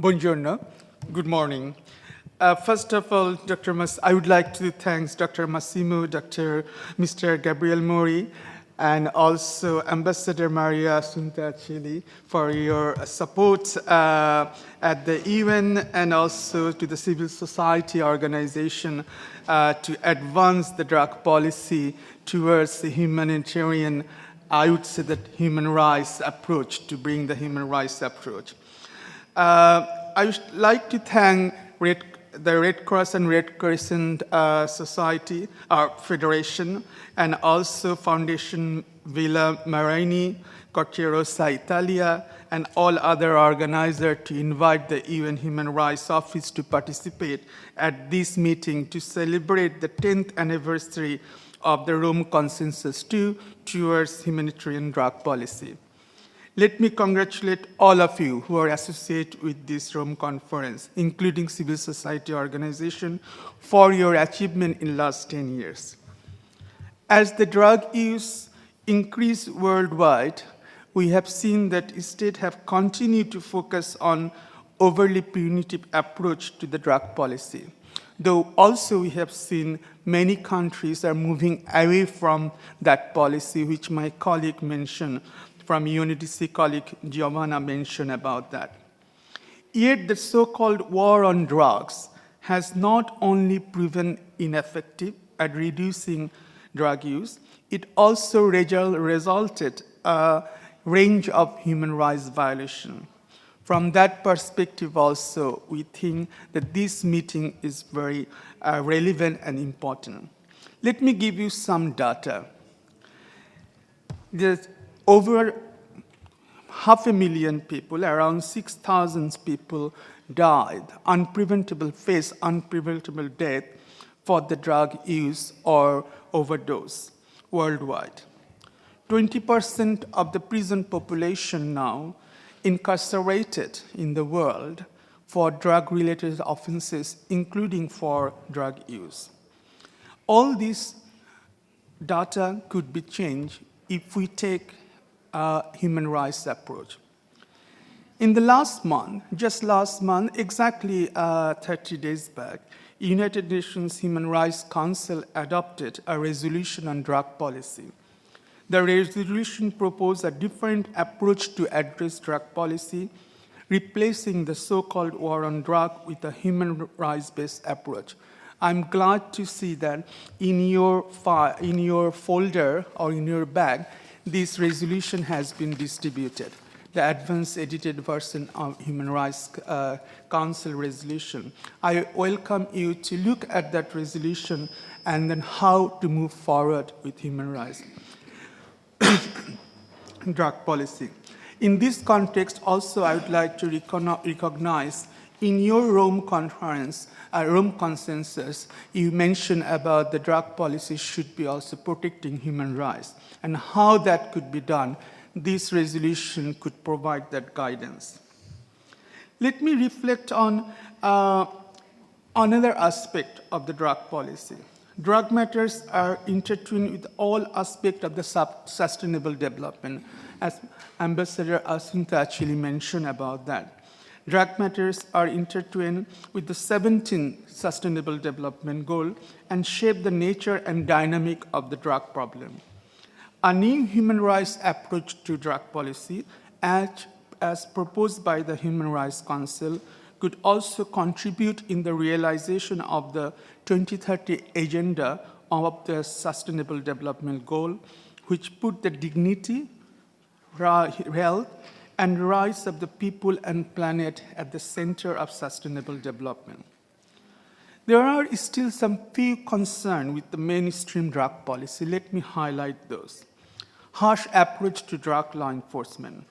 Buongiorno. Good morning. First of all, I would like to thank Dr. Massimo, Mr. Gabriel Mori, and also Ambassador Maria Assunta Chili for your support at the event and also to the civil society organization to advance the drug policy towards the humanitarian, I would say that human rights approach, to bring the human rights approach. I would like to thank the Red Cross and Red Crescent Society, Federation, and also Foundation Villa Marini, Croce Rossa Italia, and all other organizers to invite the UN Human Rights Office to participate at this meeting to celebrate the 10th anniversary of the Rome Consensus II towards humanitarian drug policy. Let me congratulate all of you who are associated with this Rome conference, including civil society organizations, for your achievement in the last 10 years. As the drug use increased worldwide, we have seen that states have continued to focus on overly punitive approach to the drug policy. Though also we have seen many countries are moving away from that policy, which my colleague mentioned, from UNODC colleague Giovanna mentioned about that. Yet the so-called war on drugs has not only proven ineffective at reducing drug use, it also resulted a range of human rights violations. From that perspective also, we think that this meeting is very relevant and important. Let me give you some data. There's over 500,000 people, around 6,000 people died, faced unpreventable death for the drug use or overdose worldwide. 20% of the prison population now incarcerated in the world for drug-related offenses, including for drug use. All this data could be changed if we take a human rights approach. In the just last month, exactly 30 days back, United Nations Human Rights Council adopted a resolution on drug policy. The resolution proposed a different approach to address drug policy, replacing the so-called war on drug with a human rights-based approach. I'm glad to see that in your folder or in your bag, this resolution has been distributed, the advanced edited version of Human Rights Council resolution. I welcome you to look at that resolution and then how to move forward with human rights drug policy. In this context, also, I would like to recognize in your Rome conference, Rome consensus, you mentioned about the drug policy should be also protecting human rights and how that could be done. This resolution could provide that guidance. Let me reflect on another aspect of the drug policy. Drug matters are intertwined with all aspects of the sustainable development, as Ambassador Assunta actually mentioned about that. Drug matters are intertwined with the 17th Sustainable Development Goal and shape the nature and dynamic of the drug problem. A new human rights approach to drug policy, as proposed by the Human Rights Council, could also contribute in the realization of the 2030 agenda of the Sustainable Development Goal, which put the dignity, health, and rights of the people and planet at the center of sustainable development. There are still some few concerns with the mainstream drug policy. Let me highlight those. Harsh approach to drug law enforcement.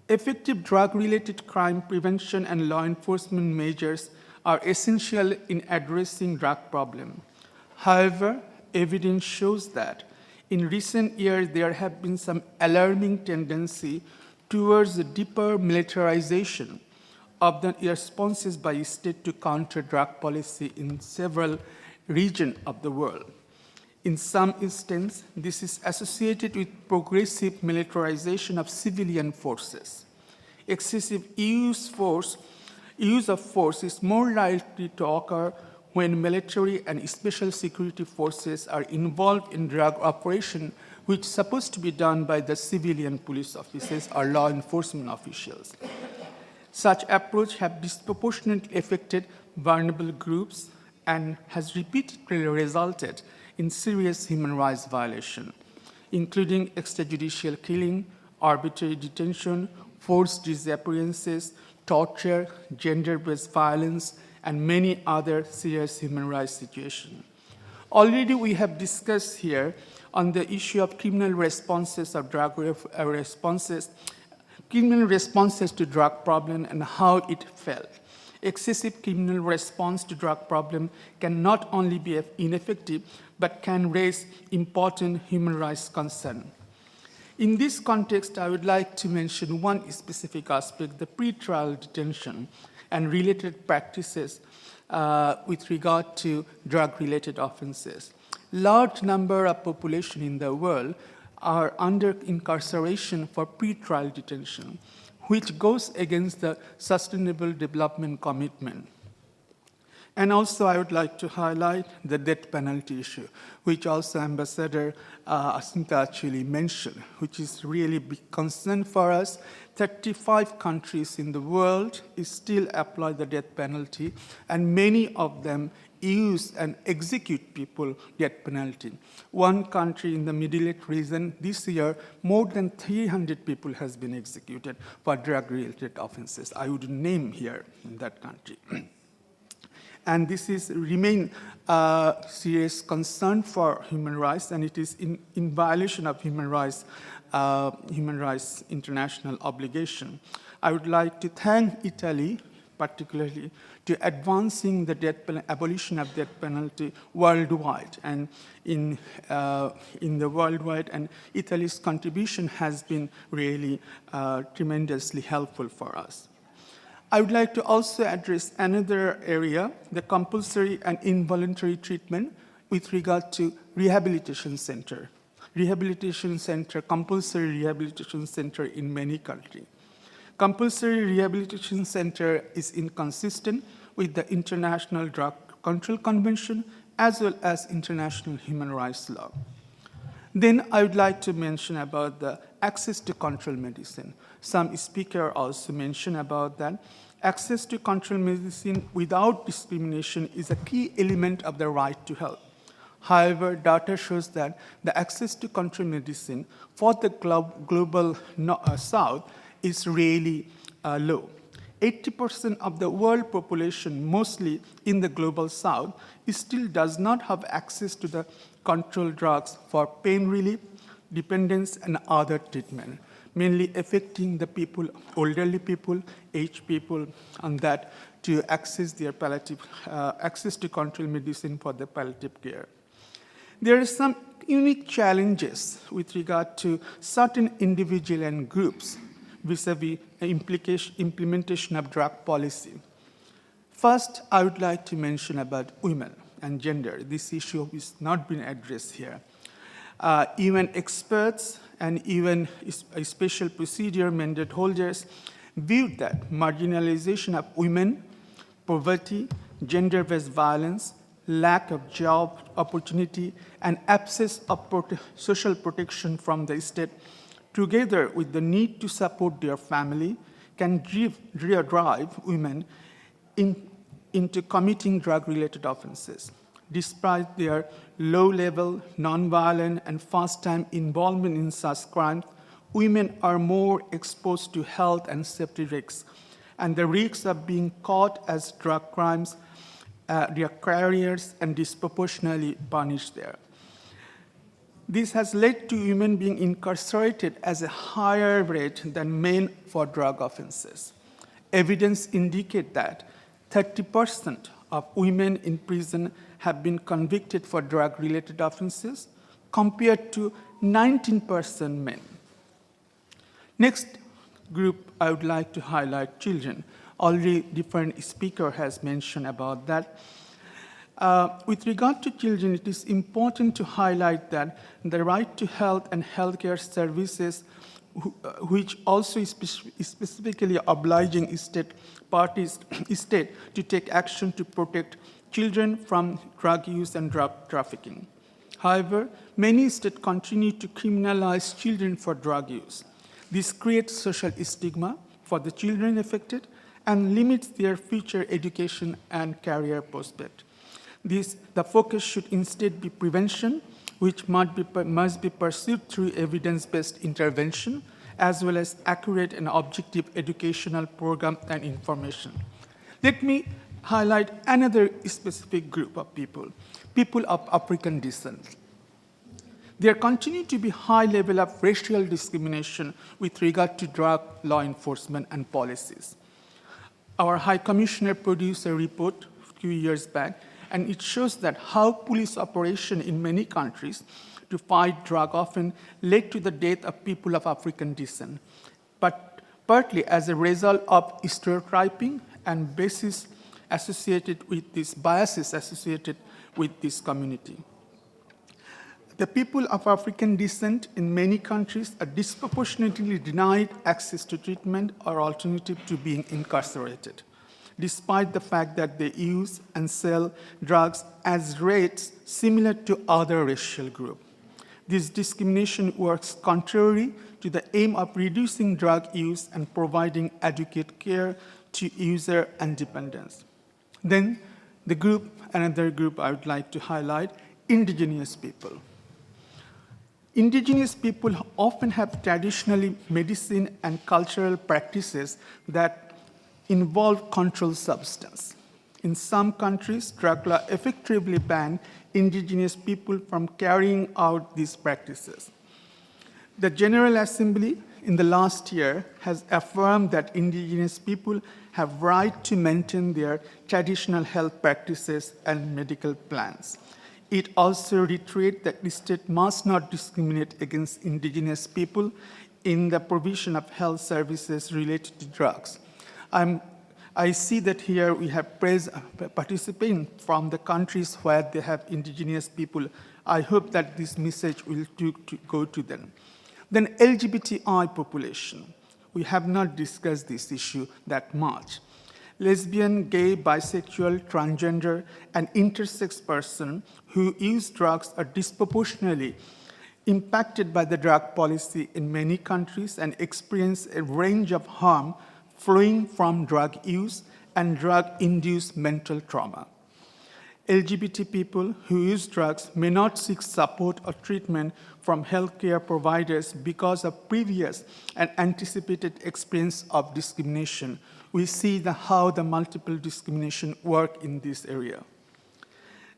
Effective drug-related crime prevention and law enforcement measures are essential in addressing drug problem. However, evidence shows that in recent years, there have been some alarming tendency towards the deeper militarization of the responses by state to counter drug policy in several regions of the world. In some instances, this is associated with progressive militarization of civilian forces. Excessive use force Use of force is more likely to occur when military and special security forces are involved in drug operation, which is supposed to be done by the civilian police officers or law enforcement officials. Such approach have disproportionately affected vulnerable groups and has repeatedly resulted in serious human rights violations, including extrajudicial killing, arbitrary detention, forced disappearances, torture, gender-based violence, and many other serious human rights situations. Already we have discussed here on the issue of criminal responses of criminal responses to drug problem and how it fell. Excessive criminal response to drug problem can not only be ineffective, but can raise important human rights concerns. In this context, I would like to mention one specific aspect, the pretrial detention and related practices with regard to drug-related offenses. Large number of population in the world are under incarceration for pretrial detention, which goes against the Sustainable Development Commitment. And also, I would like to highlight the death penalty issue, which also Ambassador Asmita actually mentioned, which is really a big concern for us. 35 countries in the world still apply the death penalty, and many of them use and execute people death penalty. One country in the Middle East region, this year, more than 300 people has been executed for drug-related offenses. I would name here in that country. And this is remain a serious concern for human rights, and it is in violation of human rights international obligation. I would like to thank Italy, particularly, to advancing the abolition of death penalty worldwide, and in the worldwide, and Italy's contribution has been really tremendously helpful for us. I would like to also address another area, the compulsory and involuntary treatment with regard to rehabilitation center. Compulsory rehabilitation center in many countries. Compulsory rehabilitation center is inconsistent with the International Drug Control Convention as well as international human rights law. Then I would like to mention about the access to control medicine. Some speaker also mentioned about that. Access to control medicine without discrimination is a key element of the right to health. However, data shows that the access to control medicine for the global South is really low. 80% of the world population, mostly in the global South, still does not have access to the controlled drugs for pain relief, dependence, and other treatment, mainly affecting the people, elderly people, aged people, and that to access their palliative, access to control medicine for the palliative care. There are some unique challenges with regard to certain individual and groups vis-a-vis implementation of drug policy. First, I would like to mention about women and gender. This issue has not been addressed here. Even experts and even special procedure mandate holders viewed that marginalization of women, poverty, gender-based violence, lack of job opportunity, and absence of social protection from the state, together with the need to support their family, can drive women into committing drug-related offenses. Despite their low-level, non-violent, and first-time involvement in such crimes, women are more exposed to health and safety risks, and the risks of being caught as drug crimes, their careers, and disproportionately punished there. This has led to women being incarcerated at a higher rate than men for drug offenses. Evidence indicates that 30% of women in prison have been convicted for drug-related offenses, compared to 19% men. Next group I would like to highlight children. Already different speaker has mentioned about that. With regard to children, it is important to highlight that the right to health and healthcare services which also is specifically obliging state parties state to take action to protect children from drug use and drug trafficking. However, many states continue to criminalize children for drug use. This creates social stigma for the children affected and limits their future education and career prospect. The focus should instead be prevention, which must be pursued through evidence-based intervention, as well as accurate and objective educational program and information. Let me highlight another specific group of people of African descent. There continue to be high level of racial discrimination with regard to drug law enforcement and policies. Our High Commissioner produced a report a few years back, and it shows that how police operation in many countries to fight drug often led to the death of people of African descent, but partly as a result of stereotyping and biases associated with this community. The people of African descent in many countries are disproportionately denied access to treatment or alternative to being incarcerated, despite the fact that they use and sell drugs at rates similar to other racial groups. This discrimination works contrary to the aim of reducing drug use and providing adequate care to user and dependents. Then another group I would like to highlight, indigenous people. Indigenous people often have traditionally medicine and cultural practices that involve controlled substance. In some countries, drug law effectively ban indigenous people from carrying out these practices. The General Assembly in the last year has affirmed that indigenous people have right to maintain their traditional health practices and medical plans. It also reiterates that the state must not discriminate against indigenous people in the provision of health services related to drugs. I see that here we have participants from the countries where they have indigenous people. I hope that this message will go to them. Then LGBTI population. We have not discussed this issue that much. Lesbian, gay, bisexual, transgender, and intersex persons who use drugs are disproportionately impacted by the drug policy in many countries and experience a range of harm flowing from drug use and drug-induced mental trauma. LGBT people who use drugs may not seek support or treatment from healthcare providers because of previous and anticipated experience of discrimination. We see how the multiple discrimination work in this area.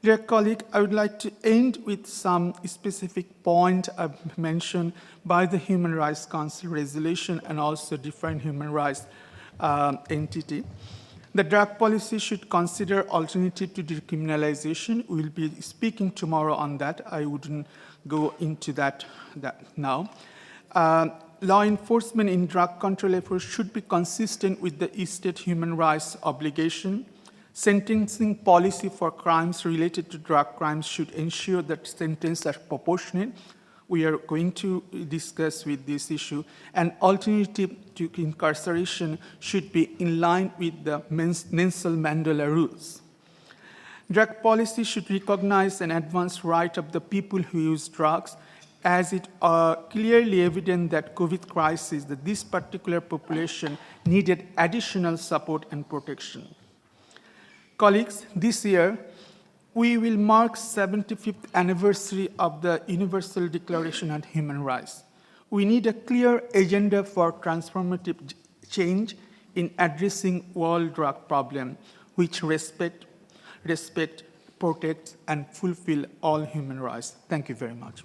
Dear colleague, I would like to end with some specific point mentioned by the Human Rights Council resolution and also different human rights entity. The drug policy should consider alternative to decriminalization. We'll be speaking tomorrow on that. I wouldn't go into that now. Law enforcement in drug control efforts should be consistent with the state human rights obligation. Sentencing policy for crimes related to drug crimes should ensure that sentences are proportionate. We are going to discuss with this issue. And alternative to incarceration should be in line with the Nelson Mandela rules. Drug policy should recognize and advance rights of the people who use drugs, as it is clearly evident that COVID crisis, that this particular population needed additional support and protection. Colleagues, this year, we will mark 75th anniversary of the Universal Declaration on Human Rights. We need a clear agenda for transformative change in addressing world drug problem, which respect, protects, and fulfill all human rights. Thank you very much.